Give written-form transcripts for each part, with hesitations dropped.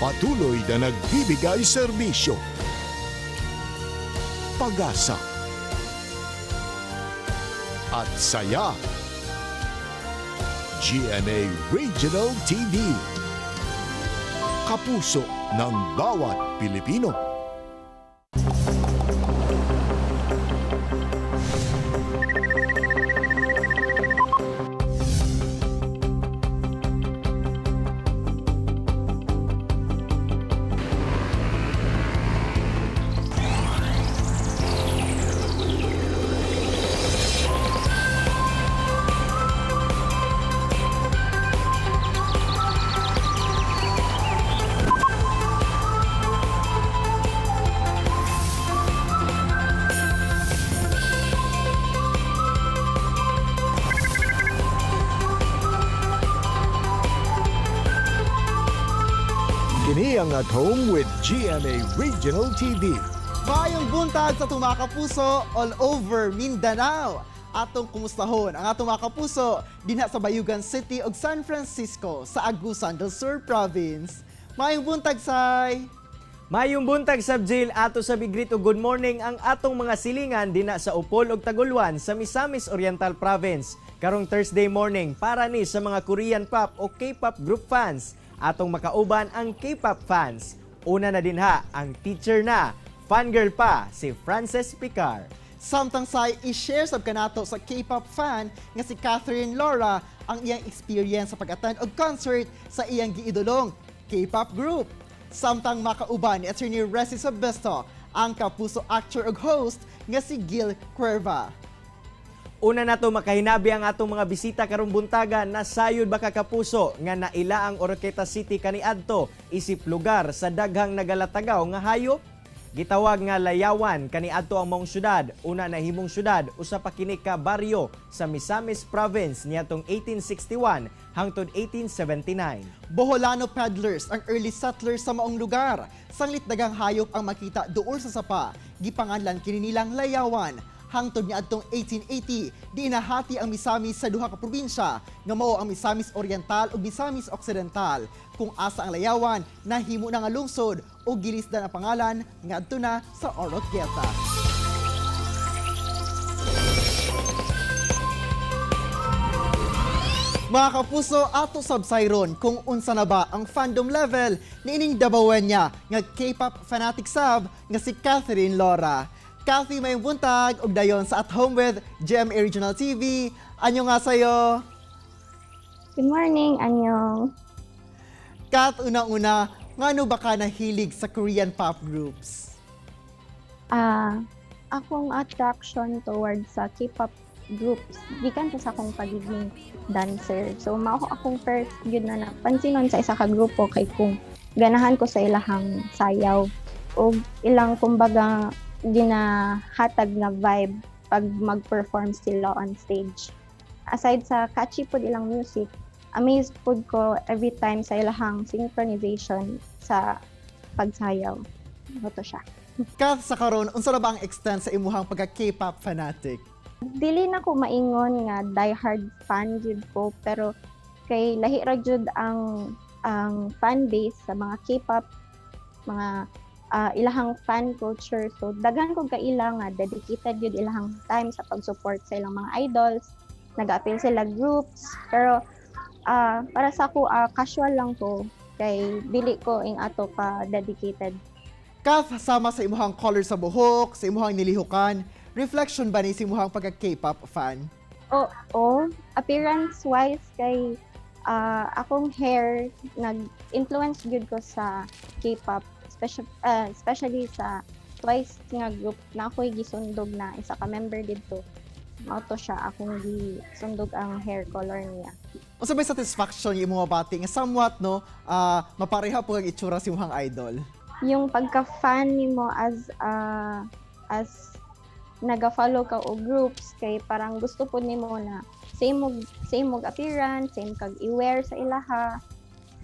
Patuloy na nagbibigay serbisyo. Pag-asa at saya. GMA Regional TV. Kapuso ng bawat Pilipino. Kini ang At Home with GMA Regional TV. Mayong buntag sa atong mga kapuso all over Mindanao. Atong kumustahon ang atong mga kapuso dinha sa Bayugan City ug San Francisco sa Agusan del Sur Province. Mayong buntag say. Mayong buntag Subjail ato sa Bigrit ug good morning ang atong mga silingan dinha sa Upol ug Taguluan sa Misamis Oriental Province. Karong Thursday morning para ni sa mga Korean pop o K-pop group fans. Atong makauban ang K-pop fans. Una na dinha ang teacher na, fangirl pa si Frances Picar. Samtang say i-share sab kanato sa K-pop fan nga si Catherine Laura ang iyang experience sa pag-attend og concert sa iyang giidolong K-pop group. Samtang makauban ni Attorney Resy Sabesto ang kapuso actor ug host nga si Gil Cuerva. Una nato makahinabi ang atong mga bisita karong buntaga na sayod baka kapuso nga naila ang Oroqueta City kaniadto isip lugar sa daghang nagalatagaw nga hayop. Gitawag nga layawan kaniadto ang maong syudad, una na himong syudad usa pa kini ka baryo sa Misamis Province niadtong 1861 hangtod 1879. Boholano peddlers ang early settlers sa maong lugar. Sanglit daghang hayop ang makita duol sa sapa. Gipanganlan kini nilang layawan. Hangtod niadtong 1880, di inahati ang Misamis sa duha ka probinsya nga mao ang Misamis Oriental ug Misamis Occidental. Kung asa ang layawan, nahimo na nga lungsod o gilisdan ang pangalan ngadto na sa Oroquieta. Mga kapuso, ato sabsayron kung unsa na ba ang fandom level ni ining dabawen niya nga K-pop fanatic sab nga si Catherine Laura. Kathy, may buntag ug dayon sa At Home with GMA Regional TV. Anyo nga sayo? Good morning, Anyong. Kat, unang-una, ngano ba ka nahilig sa Korean pop groups? Akong attraction towards sa K-pop groups, gikan sa akong pagiging dancer. So, mao akong first yun na napansinon sa isa ka grupo kay kung ganahan ko sa ilahang sayaw o ilang kumbaga ginahatag na vibe pag mag-perform sila on stage. Aside sa catchy pod ilang music, amazed pod ko every time sa ilahang synchronization sa pagsayaw. Ito siya. Kat, sa karon, unsa na ba ang extent sa imuhang pagka K-pop fanatic? Dili na ko maingon nga diehard fan jud ko, pero kay lahi ra jud ang fan base sa mga K-pop, mga ilahang fan culture. So daghan kog kaila nga dedicated yun ilahang time sa pag-support sa ilang mga idols. Nag-appeal sila groups, pero para sa ako casual lang ko kay dili ko ing ato ka dedicated. Kat, sama sa imuhang color sa buhok, sa imuhang nilihukan, reflection ba ni sa imuhang pagka K-pop fan? Oo, appearance wise kay akong hair nag-influence jud ko sa K-pop. Especially sa Twice nga group na ako'y gisundog na isa ka member dito. Auto siya akong gisundog ang hair color niya. Unsa may satisfaction yung mga bati nga somewhat mapareha po ang itsura sa imong idol? Yung pagka-fan nimo as naga-follow ka o groups kay parang gusto po nimo na same og appearance, same kag i-wear sa ilaha.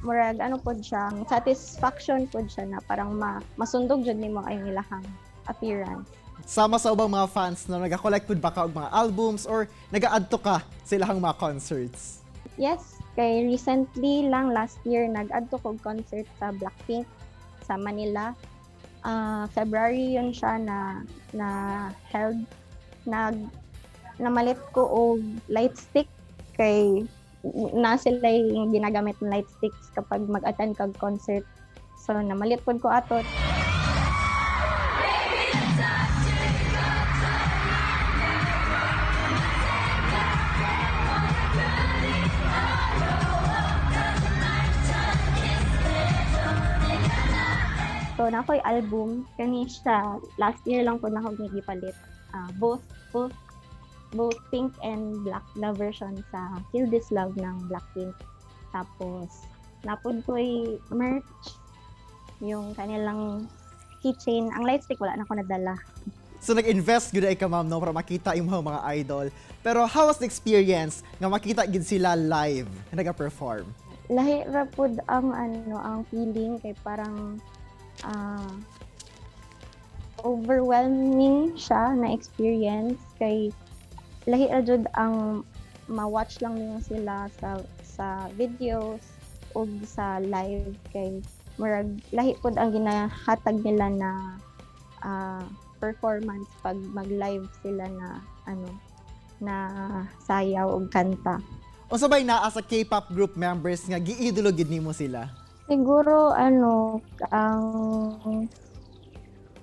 Murag ano pod siya, satisfaction pod siya na parang masundog jud nimo ay ilahang appearance. Sama sa ubang mga fans na nag-collect pod ba ka og mga albums or nag-add to ka sa ilahang mga concerts? Yes, Kay recently lang, last year, nag-adto ko concert sa Blackpink sa Manila. February yun siya na held. Namalit ko og light stick kay na sila yung ginagamit ng light sticks kapag mag-attend kag concert. So namalit pod ko ato. So na ko'y album kani siya last year lang po na ako gipalit. Both pink and black na version sa Kill This Love ng Blackpink. Tapos napod ko'y merch, yung kanilang keychain. Ang light stick wala na ko nadala. So nag-invest gud ay ka ma'am no para makita yung mga idol. Pero how was the experience nga makita gid sila live naga-perform? Lahi ra pud ang ang feeling kay parang overwhelming siya na experience kay lahi ra jud ang ma-watch lang niyo sila sa videos o sa live kay murag lahi pud ang ginahatag nila na performance pag mag-live sila na sayaw o kanta. O sabay naa sa K-pop group members nga giidolo gid nimo sila? Siguro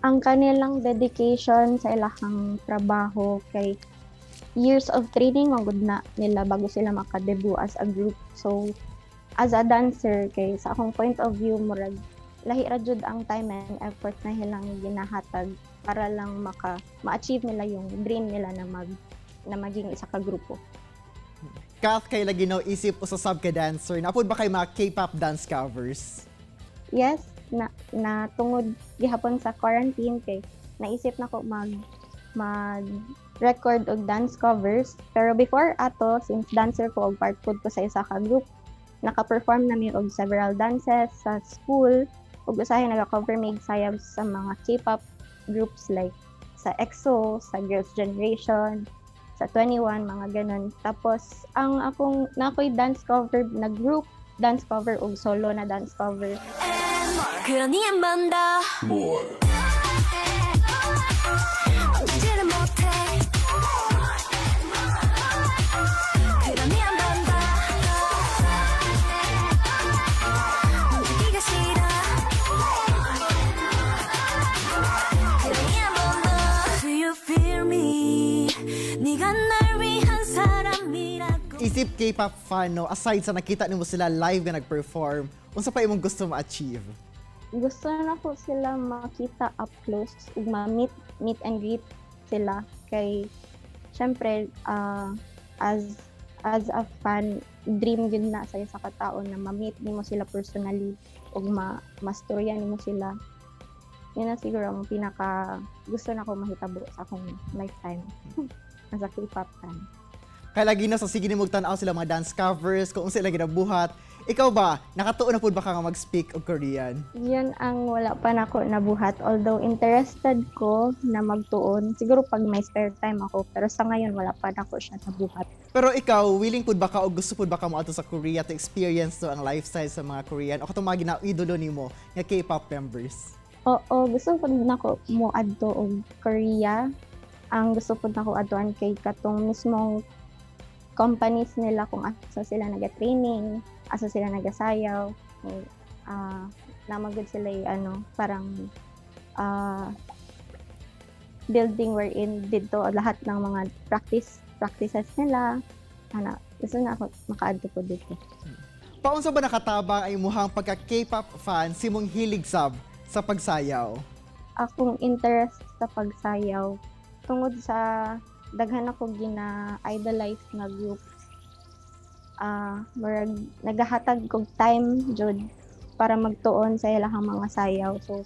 ang kanilang dedication sa ilahang trabaho kay years of training magud na nila bago sila makadebut as a group. So as a dancer kay sa akong point of view murag lahi ra jud ang time and effort na ilang ginahatag para lang ma-achieve nila yung dream nila na maging isa ka grupo. Kath, kay lagi no isip usasab ka dancer. Napod ba kay mga K-pop dance covers? Yes, na tungod gihapon sa quarantine kay naisip na ko mag-record og dance covers. Pero before ato, since dancer ko og part pod ko sa isa ka group, naka-perform na mi og several dances sa school ug usahay naga-cover mig sayab sa mga K-pop groups like sa EXO, sa Girls' Generation, sa 21, mga ganun. Tapos, ang nakoy dance cover, nag-group dance cover o solo na dance cover. 그러니 안 만다 어찌를 못해 그러니 안 만다 네가 싫어 그러니 안 만다 Do you feel me 네가 날 위한 사람이라고 Isip K-pop fan no, aside sa nakita nimo sila live nga nag-perform, unsa pa imong gusto ma-achieve? Gusto na ko sila makita up close ug ma-meet and greet sila kay syempre as a fan dream yun na sa isa ka tao na ma-meet nimo sila personally ug mastorya nimo sila. Yun na siguro ang pinaka gusto na ko mahitabo sa akong lifetime as a K-pop fan. Kaya lagi na sa sige nimog tan-aw sila mga dance covers kung unsa ila ginabuhat. Ikaw ba, nakatuon na pud ba ka nga mag-speak og Korean? Yun ang wala pa na ako nabuhat. Although interested ko na magtuon, siguro pag may spare time ako, pero sa ngayon wala pa na ako siya nabuhat. Pero ikaw, willing pud ba ka o gusto pud ba ka moadto sa Korea to experience to ang lifestyle sa mga Korean o katong mga ginaidolo nimo nga K-pop members? Oo, gusto po na ako mo adto og Korea. Ang gusto po na ako adtoan kay katong mismong companies nila kung asa sila naga-training, asa sila nagasayaw, namagod sila parang building wherein dito lahat ng mga practices nila. Gusto na ako makaadto po dito. Paunsa ba nakatabang ay muhang pagka K-pop fan simong hilig sa pagsayaw? Akong interest sa pagsayaw tungod sa daghan ako gina-idolize na group. Nagahatag kog time jud para magtuon sa ilahang mga sayaw. So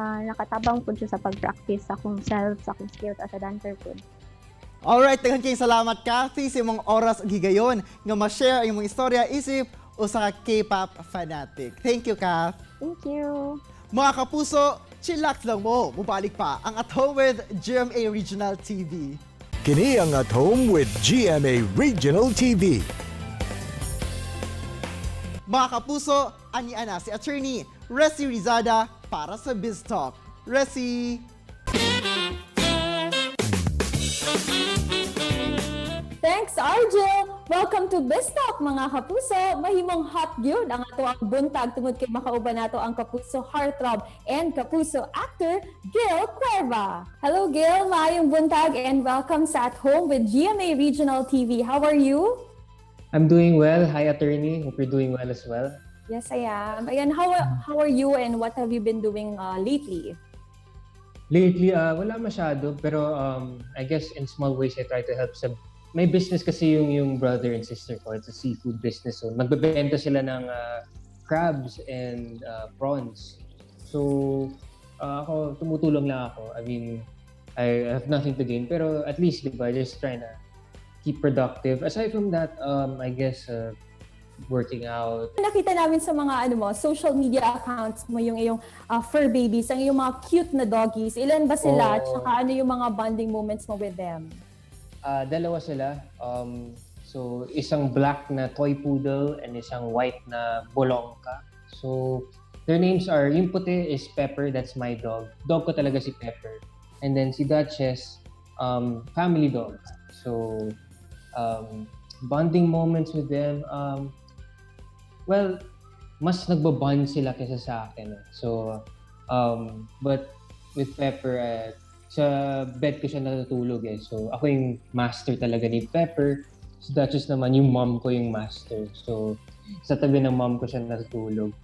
nakatabang pud siya sa pag-practice sa akong self, sa akong skills as a dancer pud. Alright, daghan kay salamat Kathy sa imong oras ug higayon nga ma-share ang imong istorya isip usa ka K-pop fanatic. Thank you, Kath. Thank you. Mga kapuso, chillax lang mo. Mubalik pa ang At Home with GMA Regional TV. Kini ang At Home with GMA Regional TV. Mga kapuso, ani-ana si Attorney Resi Rizada para sa Biz Talk. Resi! Thanks, Arjel! Welcome to Biz Talk, mga kapuso! Mahimong hot gyud ang ato ang buntag tungod kay makauban nato ang kapuso heartthrob and kapuso actor Gil Cuerva. Hello Gil, maayong buntag and welcome sa At Home with GMA Regional TV. How are you? I'm doing well. Hi, attorney. Hope you're doing well as well. Yes, I am. Ayan, how are you and what have you been doing lately? Lately, wala masyado. Pero I guess in small ways, I try to help sa... May business kasi yung brother and sister ko. It's a seafood business. So, magbebenta sila ng crabs and prawns. So, ako, tumutulong lang ako. I mean, I have nothing to gain. Pero at least, di ba, just trying to keep productive. Aside from that, I guess, working out. Nakita namin sa mga social media accounts mo yung iyong fur babies, ang iyong mga cute na doggies. Ilan ba sila? At saka ano yung mga bonding moments mo with them? Dalawa sila. So, isang black na toy poodle and isang white na bolongka. So, their names are, yung puti is Pepper, that's my dog. Dog ko talaga si Pepper. And then si Duchess, family dog. So, bonding moments with them, well, mas nagbabond sila kaysa sa akin. So, but with Pepper, sa bed ko siya natutulog eh. So, ako yung master talaga ni Pepper. Si Duchess naman, yung mom ko yung master. So, sa tabi ng mom ko siya natutulog.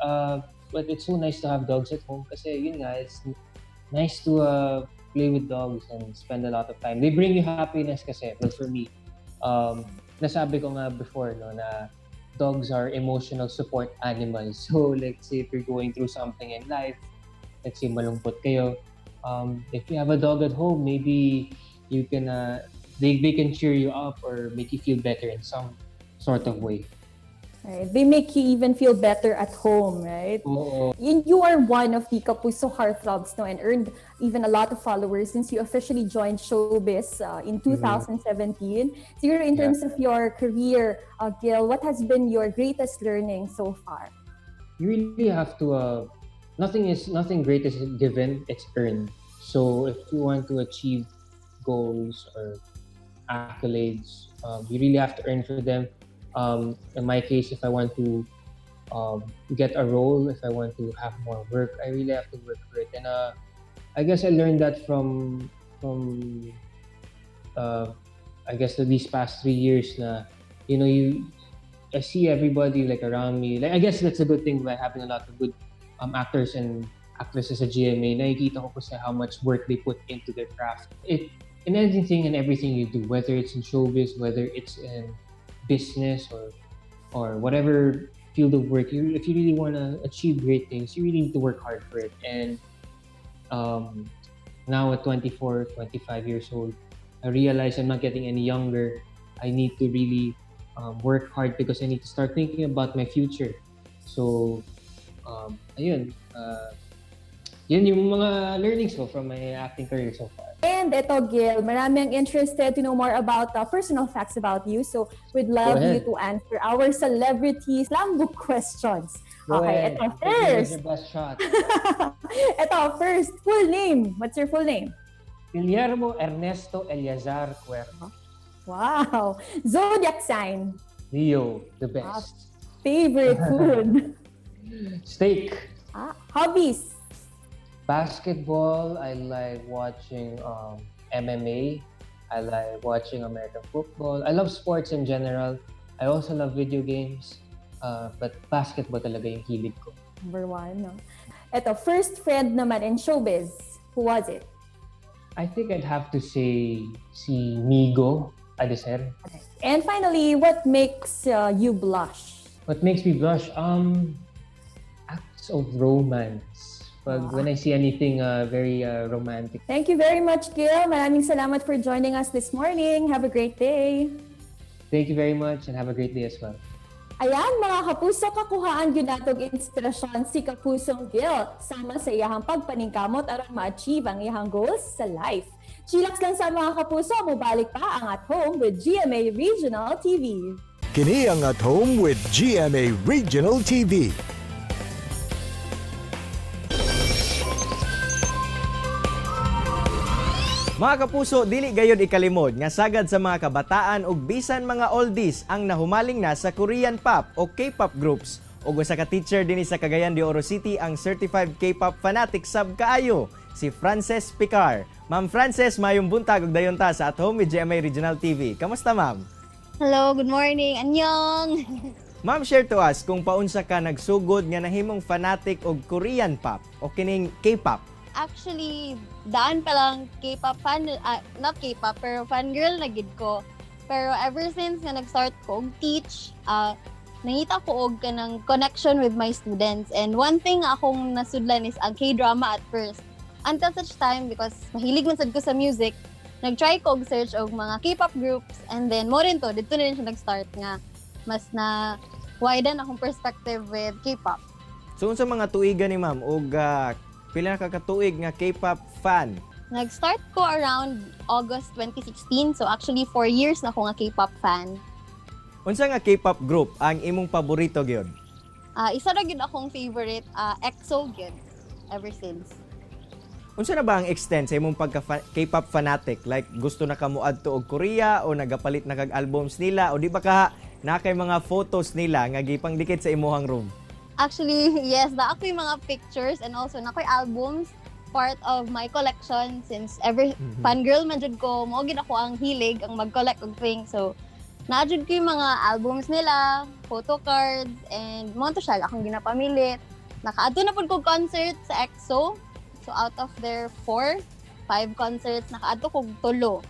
But it's so nice to have dogs at home kasi yun nga, it's nice to play with dogs and spend a lot of time. They bring you happiness kasi. Well, for me, nasabi ko nga before na dogs are emotional support animals. So, let's say if you're going through something in life, let's say malungkot kayo, if you have a dog at home, maybe you can they can cheer you up or make you feel better in some sort of way. Right. They make you even feel better at home, right? Oo. You are one of the Kapuso heartthrobs, no, and earned even a lot of followers since you officially joined showbiz in 2017. Siguro in terms of your career, Gil, what has been your greatest learning so far? You really have to. Nothing great is given; it's earned. So if you want to achieve goals or accolades, you really have to earn for them. In my case, if I want to get a role, if I want to have more work, I really have to work for it. And I guess I learned that from I guess these past 3 years na, I see everybody like around me. Like, I guess that's a good thing by having a lot of good actors and actresses at GMA. Nakikita ko kasi how much work they put into their craft. In anything and everything you do, whether it's in showbiz, whether it's in business or whatever field of work, if you really want to achieve great things, you really need to work hard for it. And now at 24, 25 years old, I realize I'm not getting any younger. I need to really work hard because I need to start thinking about my future. So, ayun. Yun yung mga learnings ko from my acting career so far. And ito, Gil, marami ang interested to know more about personal facts about you. So, we'd love you to answer our celebrity slam book questions. Okay, ito first. Your best shot. Ito first, full name. What's your full name? Guillermo Ernesto Eleazar Cuerva. Wow. Zodiac sign. Leo, the best. Favorite food? Steak. Hobbies? Basketball. I like watching MMA. I like watching American football. I love sports in general. I also love video games. But basketball talaga yung hilig ko. Number 1, no? Ito, first friend naman in showbiz. Who was it? I think I'd have to say si Migo Adeser. Okay. And finally, what makes you blush? What makes me blush? Acts of romance. When I see anything very romantic. Thank you very much, Gil. Maraming salamat for joining us this morning. Have a great day. Thank you very much and have a great day as well. Ayan, mga kapuso, kakuhaan yun natong inspirasyon si Kapusong Gil sama sa iyahang pagpaningkamot aron ma-achieve ang iyahang goals sa life. Chillax lang sa mga kapuso, mubalik pa ang At Home with GMA Regional TV. Kini ang At Home with GMA Regional TV. Mga kapuso, dili gayud ikalimod nga sagad sa mga kabataan ug bisan mga oldies ang nahumaling na sa Korean pop o K-pop groups. Ug usa ka teacher dinhi sa Cagayan de Oro City ang certified K-pop fanatic sab kaayo, si Frances Picar. Ma'am Frances, mayong buntag ug dayon ta sa At Home with GMA Regional TV. Kamusta, ma'am? Hello, good morning. Annyeong. Ma'am, share to us kung paunsa ka nagsugod nga nahimong fanatic og Korean pop o kining K-pop. Actually, daan pa lang K-pop fan, not K-pop, pero fangirl na gid ko. Pero ever since nga nag-start ko og teach, nangita ko og kanang connection with my students. And one thing nga akong nasudlan is ang K-drama at first. Until such time, because mahilig man sad ko sa music, nag-try ko og search og mga K-pop groups. And then, mo rin to, dito na rin siya nag-start nga. Mas na widen akong perspective with K-pop. So unsa mga tuigan ni ma'am og pila na kakatuig nga K-pop fan? Nag-start ko around August 2016. So actually 4 years na ako nga K-pop fan. Unsa nga K-pop group ang imong paborito gyud? Isa ra gyud akong favorite, EXO gyud ever since. Unsa na ba ang extent sa imong pagka K-pop fanatic? Like gusto na ka moadto og Korea o nagapalit na kag albums nila o di ba ka na kay mga photos nila nga gipangdikit sa imuhang room? Actually, yes, na ako yung mga pictures and also na ako yung albums, part of my collection since fangirl man jud ko, mo gid ako ang hilig ang mag-collect og things. So na-jud ko yung mga albums nila, photo cards, and mo to siya akong ginapamilit. Nakaadto na pud ko concert sa EXO. So out of their 5 concerts, nakaadto ko 3.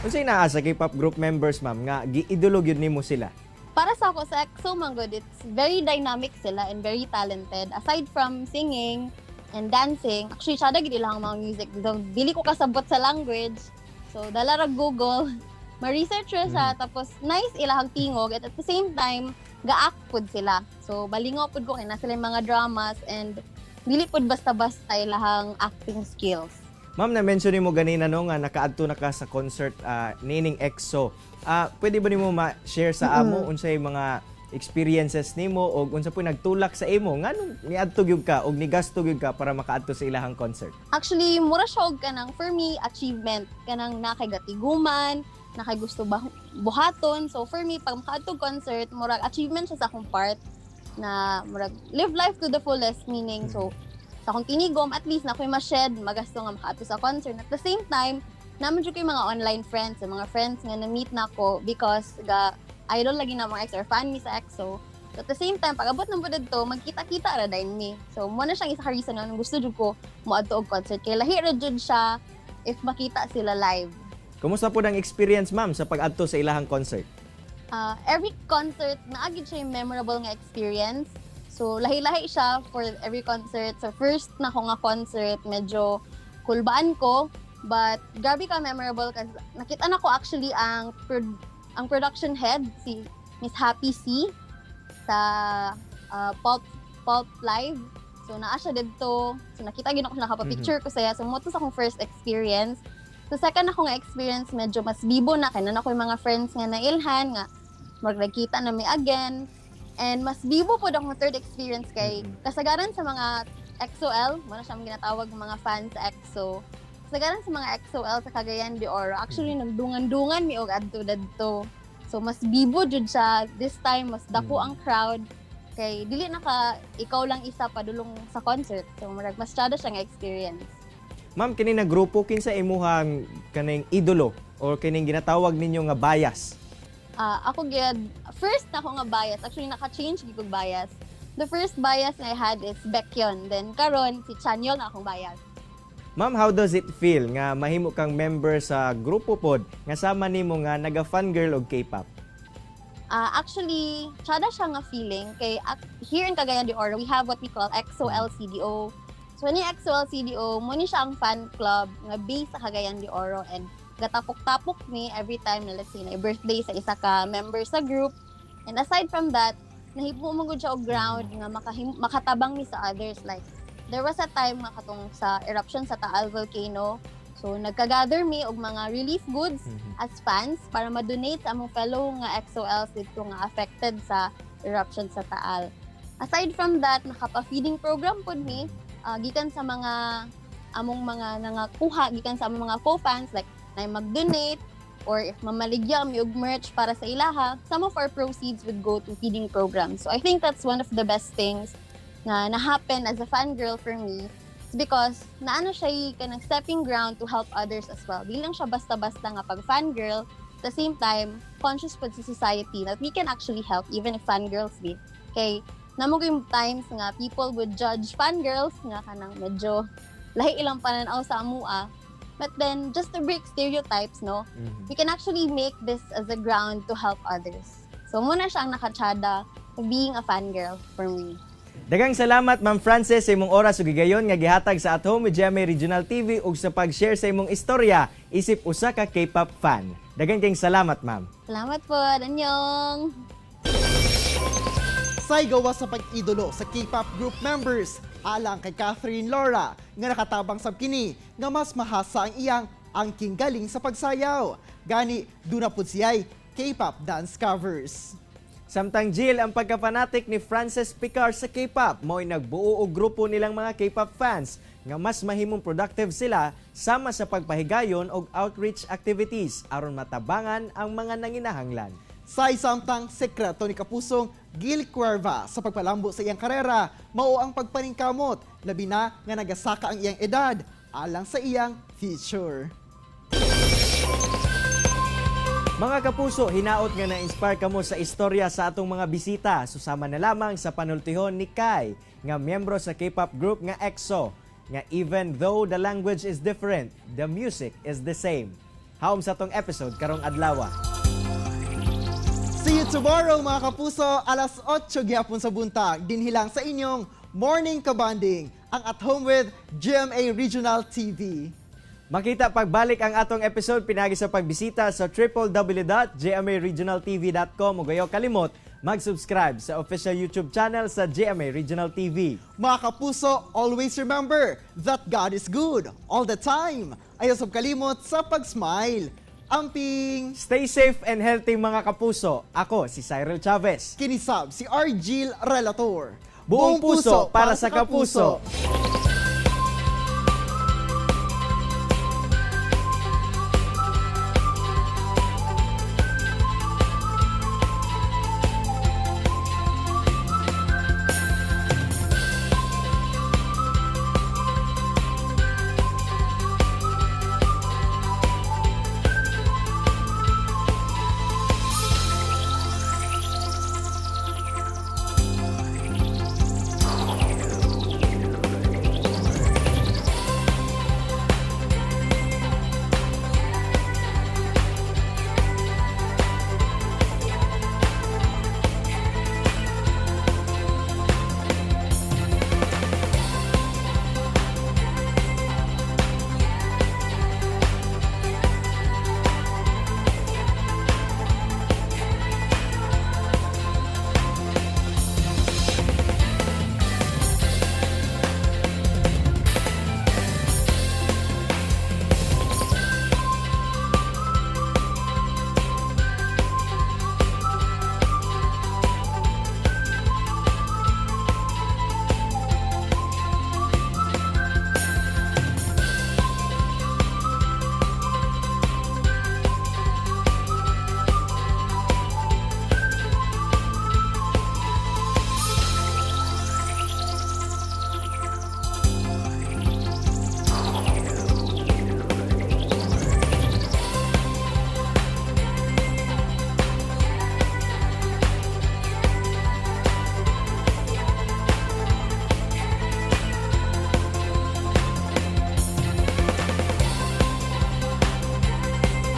Unsay naa sa K-pop group members, ma'am, nga giidolo gyud nimo sila? Para sa ako, sa EXO man good, it's very dynamic sila and very talented. Aside from singing and dancing, actually, siya gid ilang mga music. Dili ko kasabot sa language. So, dala ra Google. Ma-research ra siya, tapos nice ilahang tingog. At the same time, ga-act pud sila. So, balingaw pud ko kay na sila yung mga dramas and dili pud basta-basta ilahang acting skills. Ma'am, na-mention mo ganina no nga nakaadto na ka sa concert nining EXO. Pwede ba nimo ma-share sa amo unsay mga experiences nimo o unsa po nagtulak sa imo nganong niadto gyud ka og nigasto gyud ka para makaadto sa ilahang concert? Actually, mura siya og kanang for me achievement kanang nakaygatiguman, nakay gusto buhaton. So for me pag makaadto concert, murag achievement siya sa akong part na murag live life to the fullest, meaning so sa akong tinigom, at least na ako'y ma-shed, magasto nga makaato sa concert. At the same time, naman dyan ko yung mga online friends, yung mga friends nga na-meet na ako because idol lagi na mga EXO or fan mi sa EXO. So at the same time, pag abot ng budad to, magkita-kita ra din mi. So muna siyang isa ka reason na gusto dyan ko moadto og concert. Kaya lahi ra dyan siya if makita sila live. Kumusta po ang experience, ma'am, sa pag-adto sa ilahang concert? Every concert, naagid siya yung memorable nga experience. So, lahi-lahi siya for every concert. So, first na ko nga concert, medyo kulbaan ko. But, grabe ka memorable kasi nakita na ko actually ang production head, si Miss Happy C sa Pulp Live. So, naa siya dito. So, nakita gina ko siya, nakapapicture ko saya. So, mo to sa akong first experience. So, second ako nga experience, medyo mas bibo na. Kaya na ko yung mga friends nga nailhan, nga magkita na may again. And mas bibo po akong third experience kay kasagaran sa mga EXO-L, muna siyang ginatawag mga fans sa EXO. Kasagaran sa mga EXO-L sa Cagayan de Oro, actually nagdungan-dungan mi og adto dadto. So mas bibo jud siya this time, mas dako ang crowd kay dili na ka ikaw lang isa padulong sa concert. So mas tsada siya nga experience. Ma'am, kini na grupo kinsa imuhang kaning idolo or kining ginatawag ninyo nga bias? Ako gyud first na ako nga bias, actually naka-change gyud kog bias. The first bias na I had is Baekhyun, then karon si Chanyeol na akong bias. Ma'am, how does it feel nga mahimo kang member sa grupo pod nga sama nimo nga naga-fangirl og K-pop? Actually, tsada siya nga feeling kay here in Cagayan de Oro, we have what we call EXO-LCDO. So, ni EXO-LCDO, mo ni siya ang fan club nga based sa Cagayan de Oro and gatapok-tapok mi every time na let's say na birthday sa isa ka member sa group. And aside from that, nahipo mo gud siya og ground nga makatabang mi sa others. Like, there was a time nga katong sa eruption sa Taal Volcano. So, nagka-gather mi og mga relief goods as fans para ma-donate sa among fellow nga EXO-Ls dito nga affected sa eruption sa Taal. Aside from that, nakapa-feeding program pod mi gikan sa mga among mga nangakuha gikan sa among mga co-fans like na mag-donate or if mamaligya mi og merch para sa ilaha, some of our proceeds would go to feeding programs. So I think that's one of the best things na na-happen as a fangirl for me because naano siya kanang stepping ground to help others as well. Di lang siya basta-basta nga pag fangirl, at the same time, conscious po sa society that we can actually help even if fangirls be. Okay, namo yung times nga people would judge fangirls nga kanang medyo lahi ilang pananaw sa amua. But then, just to break stereotypes, no, we can actually make this as a ground to help others. So, muna siyang nakatsada of being a fangirl for me. Daghang salamat, Ma'am Frances, sa imong oras ug gigayon nga gihatag sa At Home with GMA Regional TV ug sa pag-share sa imong istorya isip usa ka K-pop fan. Daghang kayong salamat, Ma'am. Salamat po, Danyong! Saygawa sa pag-idolo sa K-pop group members alang kay Catherine Laura nga nakatabang sab kini nga mas mahasa ang iyang angking galing sa pagsayaw. Gani duna pud siyay K-pop dance covers. Samtang Jill, ang pagkafanatic ni Frances Picar sa K-pop, mo'y nagbuo og grupo nilang mga K-pop fans nga mas mahimong productive sila sama sa pagpahigayon og outreach activities aron matabangan ang mga nanginahanglan. Sa samtang sekreto ni Kapusong Gil Cuerva sa pagpalambo sa iyang karera, mao ang pagpaningkamot, labi na nga nagasaka ang iyang edad alang sa iyang future. Mga kapuso, hinaot nga na-inspire kamo sa istorya sa atong mga bisita. Susama na lamang sa panultihon ni Kai, nga miyembro sa K-pop group nga EXO, nga even though the language is different, the music is the same. Haom sa tong episode karong adlaw. See you tomorrow mga kapuso, alas 8 gyapon sa buntag, dinhilang sa inyong Morning Kabanding, ang At Home with GMA Regional TV. Makita pagbalik ang atong episode pinagi sa pagbisita sa www.gmaregionaltv.com ug ayaw kalimot mag-subscribe sa official YouTube channel sa GMA Regional TV. Mga kapuso, always remember that God is good all the time. Ayaw sab kalimot sa pag-smile. Amping! Stay safe and healthy mga kapuso. Ako si Cyril Chavez. Kinisab si Argil Relator. Buong puso para sa kapuso.